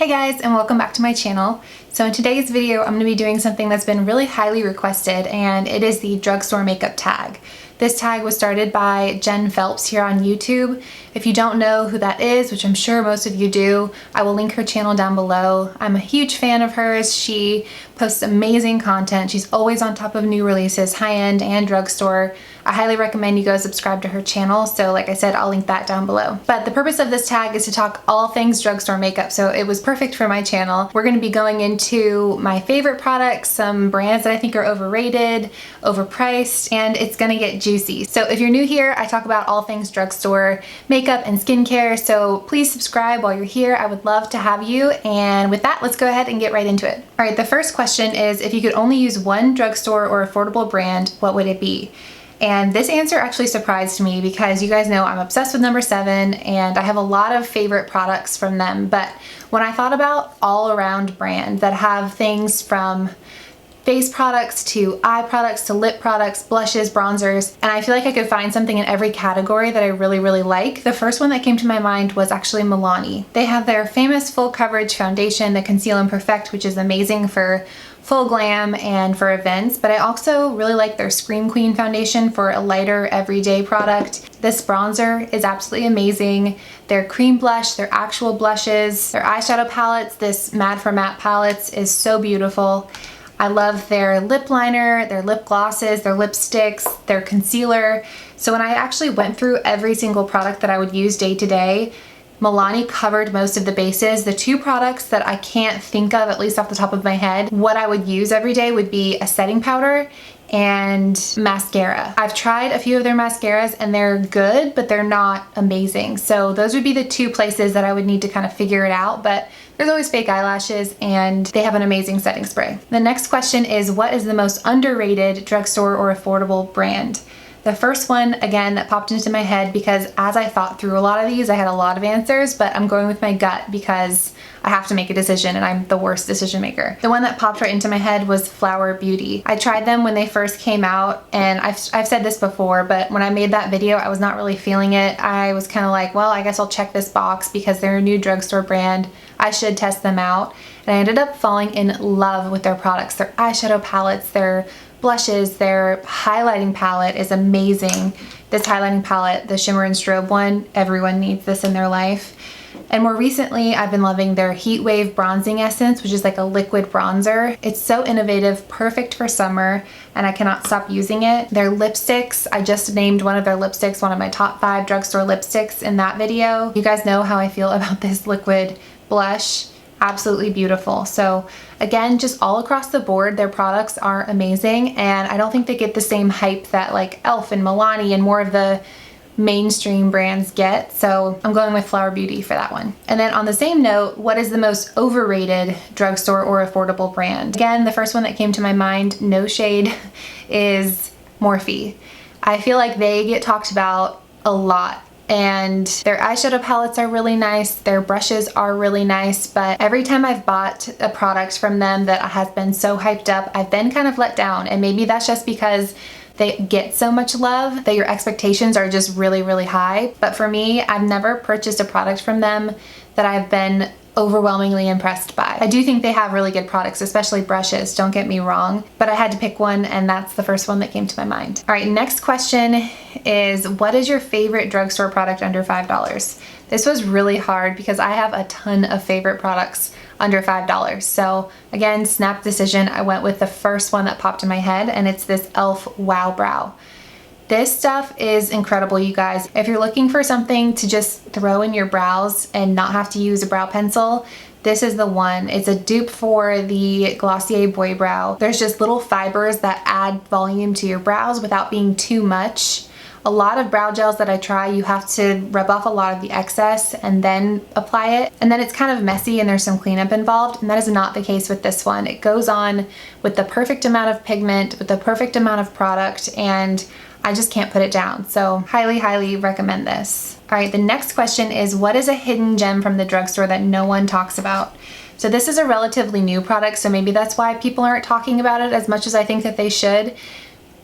Hi guys, and welcome back to my channel. So in today's video, I'm going to be doing something that's been really highly requested, and it is the drugstore makeup tag. This tag was started by Jen Phelps here on YouTube. If you don't know who that is, which I'm sure most of you do, I will link her channel down below. I'm a huge fan of hers. She posts amazing content. She's always on top of new releases, high-end and drugstore. I highly recommend you go subscribe to her channel. So like I said, I'll link that down below. But the purpose of this tag is to talk all things drugstore makeup. So it was perfect for my channel. We're going to be going into my favorite products, some brands that I think are overrated, overpriced, and it's going to get juicy. So if you're new here, I talk about all things drugstore makeup and skincare. So please subscribe while you're here. I would love to have you. And with that, let's go ahead and get right into it. All right, the first question is, if you could only use one drugstore or affordable brand, what would it be? And this answer actually surprised me because you guys know I'm obsessed with No. 7 and I have a lot of favorite products from them. But when I thought about all around brand that have things from face products to eye products to lip products, blushes, bronzers, and I feel like I could find something in every category that I really like, the first one that came to my mind was actually Milani. They have their famous full coverage foundation, the Conceal and Perfect, which is amazing for full glam and for events, but I also really like their Scream Queen foundation for a lighter everyday product. This bronzer is absolutely amazing. Their cream blush, their actual blushes, their eyeshadow palettes, this Mad for Matte palettes is so beautiful. I love their lip liner, their lip glosses, their lipsticks, their concealer. So when I actually went through every single product that I would use day to day, Milani covered most of the bases. The two products that I can't think of, at least off the top of my head, what I would use every day would be a setting powder and mascara. I've tried a few of their mascaras and they're good, but they're not amazing. So those would be the two places that I would need to kind of figure it out, but there's always fake eyelashes and they have an amazing setting spray. The next question is, what is the most underrated drugstore or affordable brand? The first one, again, that popped into my head because as I thought through a lot of these, I had a lot of answers, but I'm going with my gut because I have to make a decision and I'm the worst decision maker. The one that popped right into my head was Flower Beauty. I tried them when they first came out, and I've said this before, but when I made that video, I was not really feeling it. I was kind of like, well, I guess I'll check this box because they're a new drugstore brand. I should test them out. And I ended up falling in love with their products, their eyeshadow palettes, their blushes, their highlighting palette is amazing. This highlighting palette, the Shimmer and Strobe one, everyone needs this in their life. And more recently, I've been loving their Heat Wave Bronzing Essence, which is like a liquid bronzer. It's so innovative, perfect for summer, and I cannot stop using it. Their lipsticks, I just named one of their lipsticks one of my top 5 drugstore lipsticks in that video. You guys know how I feel about this liquid blush. Absolutely beautiful. So again, just all across the board, their products are amazing, and I don't think they get the same hype that like e.l.f. and Milani and more of the mainstream brands get. So I'm going with Flower Beauty for that one. And then on the same note, what is the most overrated drugstore or affordable brand? Again, the first one that came to my mind, no shade, is Morphe. I feel like they get talked about a lot. And their eyeshadow palettes are really nice, their brushes are really nice, but every time I've bought a product from them that has been so hyped up, I've been kind of let down. And maybe that's just because they get so much love that your expectations are just really high. But for me, I've never purchased a product from them that I've been overwhelmingly impressed by. I do think they have really good products, especially brushes, don't get me wrong, but I had to pick one and that's the first one that came to my mind. All right, next question is, what is your favorite drugstore product under $5? This was really hard because I have a ton of favorite products under $5. So again, snap decision, I went with the first one that popped in my head, and it's this e.l.f. Wow Brow. This stuff is incredible, you guys. If you're looking for something to just throw in your brows and not have to use a brow pencil, this is the one. It's a dupe for the Glossier Boy Brow. There's just little fibers that add volume to your brows without being too much. A lot of brow gels that I try, you have to rub off a lot of the excess and then apply it. And then it's kind of messy and there's some cleanup involved, and that is not the case with this one. It goes on with the perfect amount of pigment, with the perfect amount of product, and I just can't put it down. So highly recommend this. All right, the next question is, what is a hidden gem from the drugstore that no one talks about? So this is a relatively new product, so maybe that's why people aren't talking about it as much as I think that they should.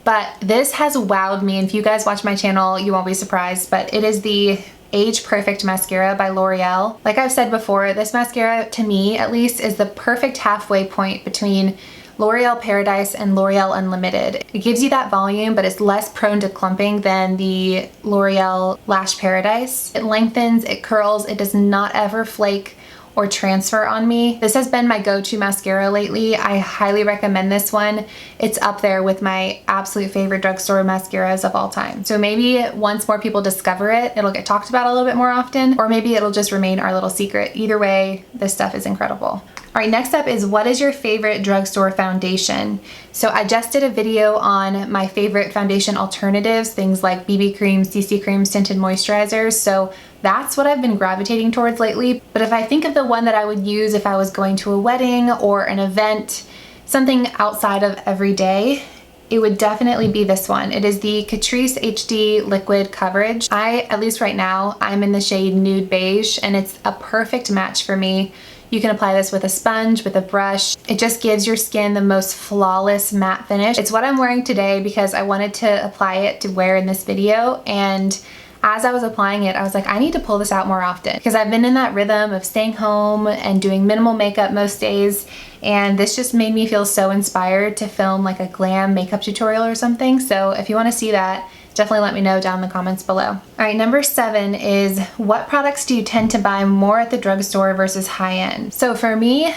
But this has wowed me, and if you guys watch my channel, you won't be surprised, but it is the Age Perfect Mascara by L'Oreal. Like I've said before, this mascara, to me at least, is the perfect halfway point between L'Oreal Paradise and L'Oreal Unlimited. It gives you that volume, but it's less prone to clumping than the L'Oreal Lash Paradise. It lengthens, it curls, it does not ever flake or transfer on me. This has been my go-to mascara lately. I highly recommend this one. It's up there with my absolute favorite drugstore mascaras of all time. So maybe once more people discover it, it'll get talked about a little bit more often, or maybe it'll just remain our little secret. Either way, this stuff is incredible. All right, next up is what is your favorite drugstore foundation? So I just did a video on my favorite foundation alternatives, things like BB creams, CC creams, tinted moisturizers. So that's what I've been gravitating towards lately. But if I think of the one that I would use if I was going to a wedding or an event, something outside of every day, it would definitely be this one. It is the Catrice HD Liquid Coverage. At least right now, I'm in the shade Nude Beige, and it's a perfect match for me. You can apply this with a sponge, with a brush. It just gives your skin the most flawless matte finish. It's what I'm wearing today because I wanted to apply it to wear in this video, and as I was applying it, I was like, I need to pull this out more often because I've been in that rhythm of staying home and doing minimal makeup most days, and this just made me feel so inspired to film like a glam makeup tutorial or something. So if you want to see that, definitely let me know down in the comments below. All right, number 7 is what products do you tend to buy more at the drugstore versus high-end? So for me,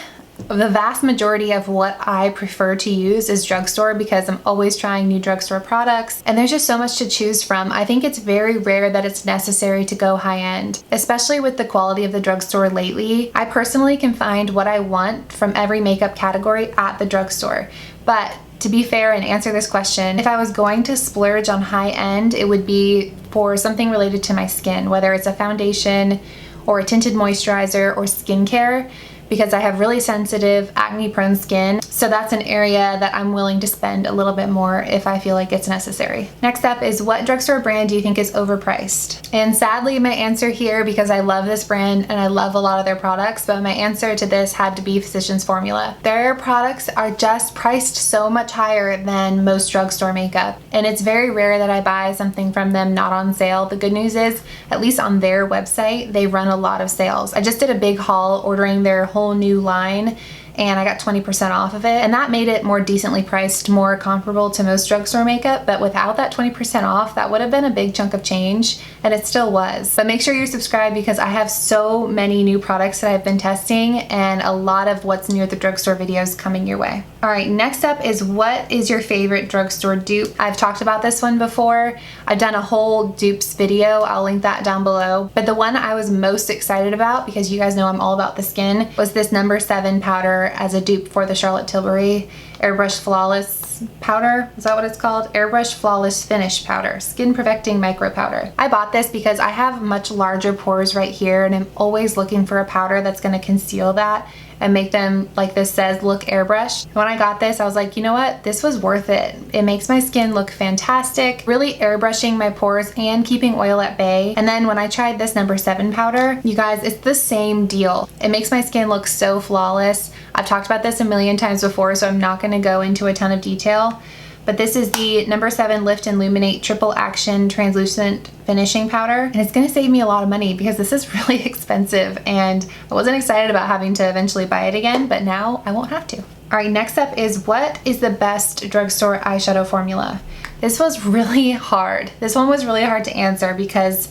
the vast majority of what I prefer to use is drugstore because I'm always trying new drugstore products and there's just so much to choose from. I think it's very rare that it's necessary to go high-end, especially with the quality of the drugstore lately. I personally can find what I want from every makeup category at the drugstore. But to be fair and answer this question, if I was going to splurge on high-end, it would be for something related to my skin, whether it's a foundation or a tinted moisturizer or skincare, because I have really sensitive acne-prone skin. So that's an area that I'm willing to spend a little bit more if I feel like it's necessary. Next up is what drugstore brand do you think is overpriced? And sadly, my answer here, because I love this brand and I love a lot of their products, but my answer to this had to be Physicians Formula. Their products are just priced so much higher than most drugstore makeup, and it's very rare that I buy something from them not on sale. The good news is, at least on their website, they run a lot of sales. I just did a big haul ordering their whole new line, and I got 20% off of it, and that made it more decently priced, more comparable to most drugstore makeup. But without that 20% off, that would have been a big chunk of change, and it still was. But make sure you're subscribed because I have so many new products that I've been testing and a lot of what's new at the drugstore videos coming your way. All right, next up is what is your favorite drugstore dupe? I've talked about this one before. I've done a whole dupes video. I'll link that down below. But the one I was most excited about, because you guys know I'm all about the skin, was this number 7 powder as a dupe for the Charlotte Tilbury Airbrush Flawless powder. Is that what it's called? Airbrush Flawless Finish Powder, Skin Perfecting Micro Powder. I bought this because I have much larger pores right here, and I'm always looking for a powder that's going to conceal that and make them, like this says, look airbrushed. When I got this, I was like, you know what? This was worth it. It makes my skin look fantastic, really airbrushing my pores and keeping oil at bay. And then when I tried this number 7 powder, you guys, it's the same deal. It makes my skin look so flawless. I've talked about this a million times before, so I'm not gonna go into a ton of detail. But this is the number 7 Lift and Luminate Triple Action Translucent Finishing Powder. And it's gonna save me a lot of money because this is really expensive, and I wasn't excited about having to eventually buy it again, but now I won't have to. All right, next up is what is the best drugstore eyeshadow formula? This was really hard. This one was really hard to answer because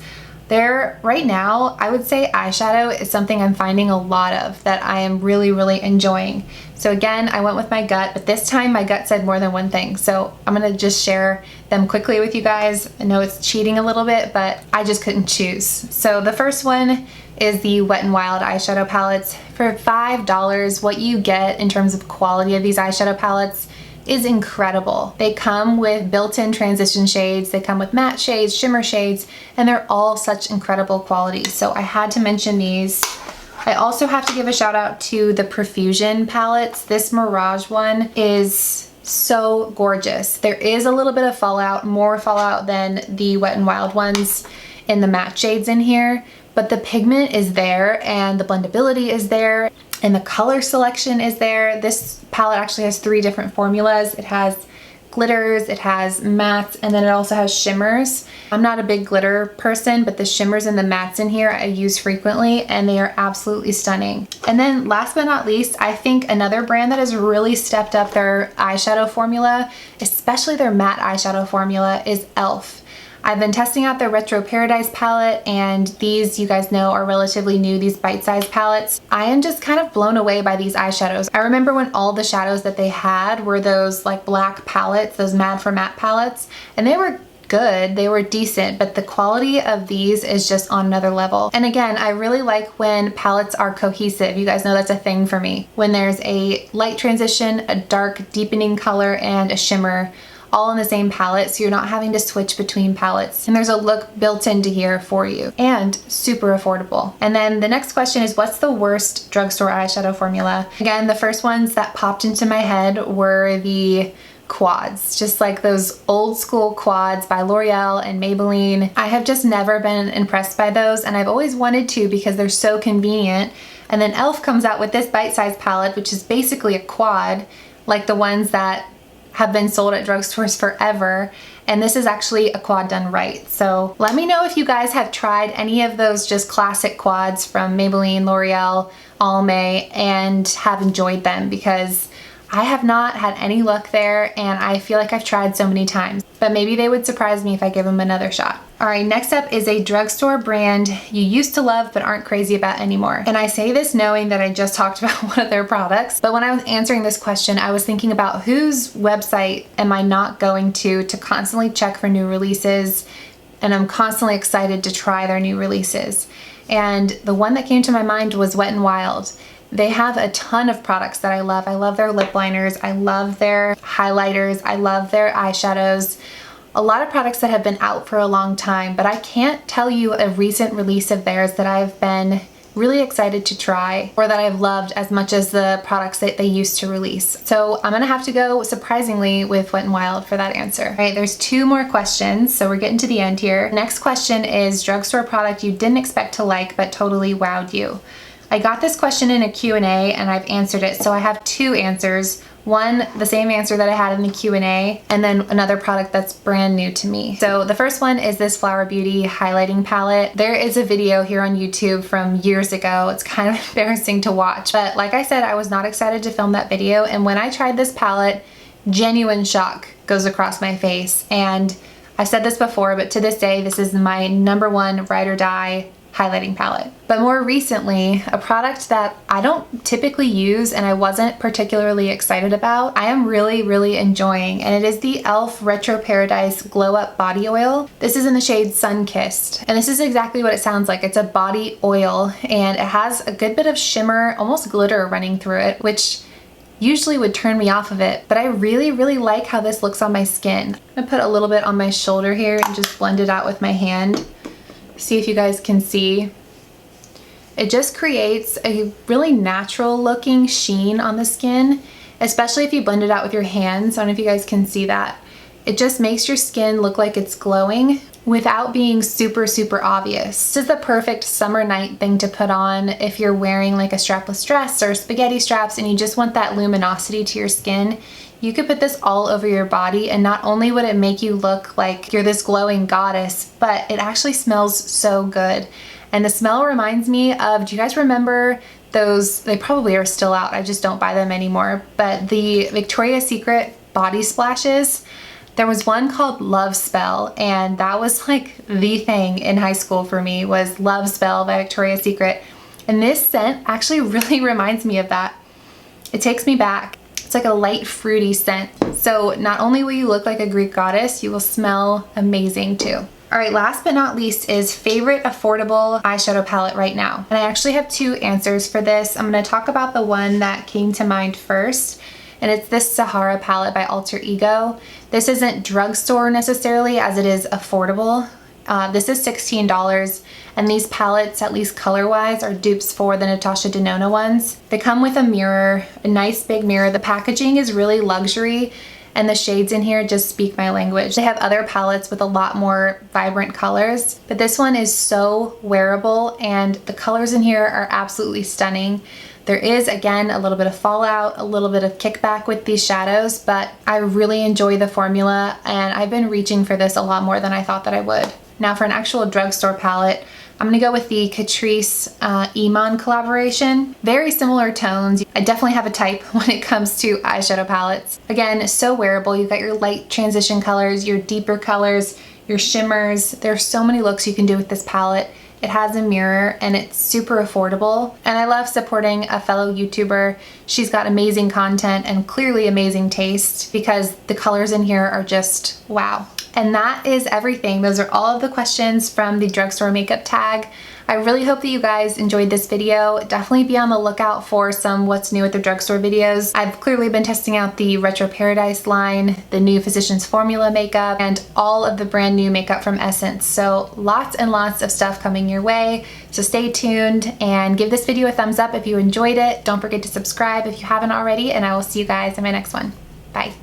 right now, I would say eyeshadow is something I'm finding a lot of that I am really, really enjoying. So again, I went with my gut, but this time my gut said more than one thing. So I'm gonna just share them quickly with you guys. I know it's cheating a little bit, but I just couldn't choose. So the first one is the Wet n Wild eyeshadow palettes. For $5, what you get in terms of quality of these eyeshadow palettes is incredible. They come with built-in transition shades, they come with matte shades, shimmer shades, and they're all such incredible quality. So I had to mention these. I also have to give a shout out to the Profusion palettes. This Mirage one is so gorgeous. There is a little bit of fallout, more fallout than the Wet n Wild ones in the matte shades in here, but the pigment is there and the blendability is there and the color selection is there. This palette actually has 3 different formulas. It has glitters, it has mattes, and then it also has shimmers. I'm not a big glitter person, but the shimmers and the mattes in here I use frequently, and they are absolutely stunning. And then last but not least, I think another brand that has really stepped up their eyeshadow formula, especially their matte eyeshadow formula, is e.l.f. I've been testing out their Retro Paradise palette, and these, you guys know, are relatively new, these bite-sized palettes. I am just kind of blown away by these eyeshadows. I remember when all the shadows that they had were those like black palettes, those Mad for Matte palettes, and they were good, they were decent, but the quality of these is just on another level. And again, I really like when palettes are cohesive. You guys know that's a thing for me. When there's a light transition, a dark deepening color, and a shimmer, all in the same palette, so you're not having to switch between palettes. And there's a look built into here for you, and super affordable. And then the next question is, what's the worst drugstore eyeshadow formula? Again, the first ones that popped into my head were the quads, just like those old school quads by L'Oreal and Maybelline. I have just never been impressed by those, and I've always wanted to because they're so convenient. And then e.l.f. comes out with this bite-sized palette, which is basically a quad, like the ones that have been sold at drugstores forever, and this is actually a quad done right. So let me know if you guys have tried any of those just classic quads from Maybelline, L'Oreal, Almay, and have enjoyed them, because I have not had any luck there, and I feel like I've tried so many times, but maybe they would surprise me if I give them another shot. All right, next up is a drugstore brand you used to love but aren't crazy about anymore. And I say this knowing that I just talked about one of their products, but when I was answering this question, I was thinking about whose website am I not going to constantly check for new releases, and I'm constantly excited to try their new releases. And the one that came to my mind was Wet n Wild. They have a ton of products that I love. I love their lip liners, I love their highlighters, I love their eyeshadows. A lot of products that have been out for a long time, but I can't tell you a recent release of theirs that I've been really excited to try, or that I've loved as much as the products that they used to release. So I'm gonna have to go, surprisingly, with Wet n Wild for that answer. All right, there's two more questions, so we're getting to the end here. Next question is drugstore product you didn't expect to like but totally wowed you. I got this question in a Q&A and I've answered it, so I have two answers. One, the same answer that I had in the Q&A, and then another product that's brand new to me. So the first one is this Flower Beauty highlighting palette. There is a video here on YouTube from years ago. It's kind of embarrassing to watch, but like I said, I was not excited to film that video, and when I tried this palette, genuine shock goes across my face. And I've said this before, but to this day, this is my #1 ride or die highlighting palette. But more recently, a product that I don't typically use and I wasn't particularly excited about, I am really enjoying, and it is the e.l.f. Retro Paradise Glow Up Body Oil. This is in the shade Sunkissed, and this is exactly what it sounds like. It's a body oil, and it has a good bit of shimmer, almost glitter running through it, which usually would turn me off of it, but I really like how this looks on my skin. I'm gonna put a little bit on my shoulder here and just blend it out with my hand. See if you guys can see. It just creates a really natural looking sheen on the skin, especially if you blend it out with your hands. I don't know if you guys can see that. It just makes your skin look like it's glowing without being super obvious. This is the perfect summer night thing to put on if you're wearing like a strapless dress or spaghetti straps and you just want that luminosity to your skin. You could put this all over your body, and not only would it make you look like you're this glowing goddess, but it actually smells so good. And the smell reminds me of, do you guys remember those, they probably are still out, I just don't buy them anymore, but the Victoria's Secret body splashes? There was one called Love Spell, and that was like the thing in high school for me, was Love Spell by Victoria's Secret. And this scent actually really reminds me of that. It takes me back. It's like a light fruity scent. So not only will you look like a Greek goddess, you will smell amazing too. All right, last but not least is favorite affordable eyeshadow palette right now. And I actually have two answers for this. I'm gonna talk about the one that came to mind first, and it's this Sahara palette by Alter Ego. This isn't drugstore necessarily, as it is affordable. This is $16, and these palettes, at least color-wise, are dupes for the Natasha Denona ones. They come with a mirror, a nice big mirror. The packaging is really luxury, and the shades in here just speak my language. They have other palettes with a lot more vibrant colors, but this one is so wearable, and the colors in here are absolutely stunning. There is, again, a little bit of fallout, a little bit of kickback with these shadows, but I really enjoy the formula, and I've been reaching for this a lot more than I thought that I would. Now for an actual drugstore palette, I'm gonna go with the Catrice Eman collaboration. Very similar tones. I definitely have a type when it comes to eyeshadow palettes. Again, so wearable. You've got your light transition colors, your deeper colors, your shimmers. There's so many looks you can do with this palette. It has a mirror and it's super affordable. And I love supporting a fellow YouTuber. She's got amazing content and clearly amazing taste because the colors in here are just wow. And that is everything. Those are all of the questions from the drugstore makeup tag. I really hope that you guys enjoyed this video. Definitely be on the lookout for some what's new at the drugstore videos. I've clearly been testing out the Retro Paradise line, the new Physicians Formula makeup, and all of the brand new makeup from Essence. So lots and lots of stuff coming your way. So stay tuned and give this video a thumbs up if you enjoyed it. Don't forget to subscribe if you haven't already, and I will see you guys in my next one. Bye.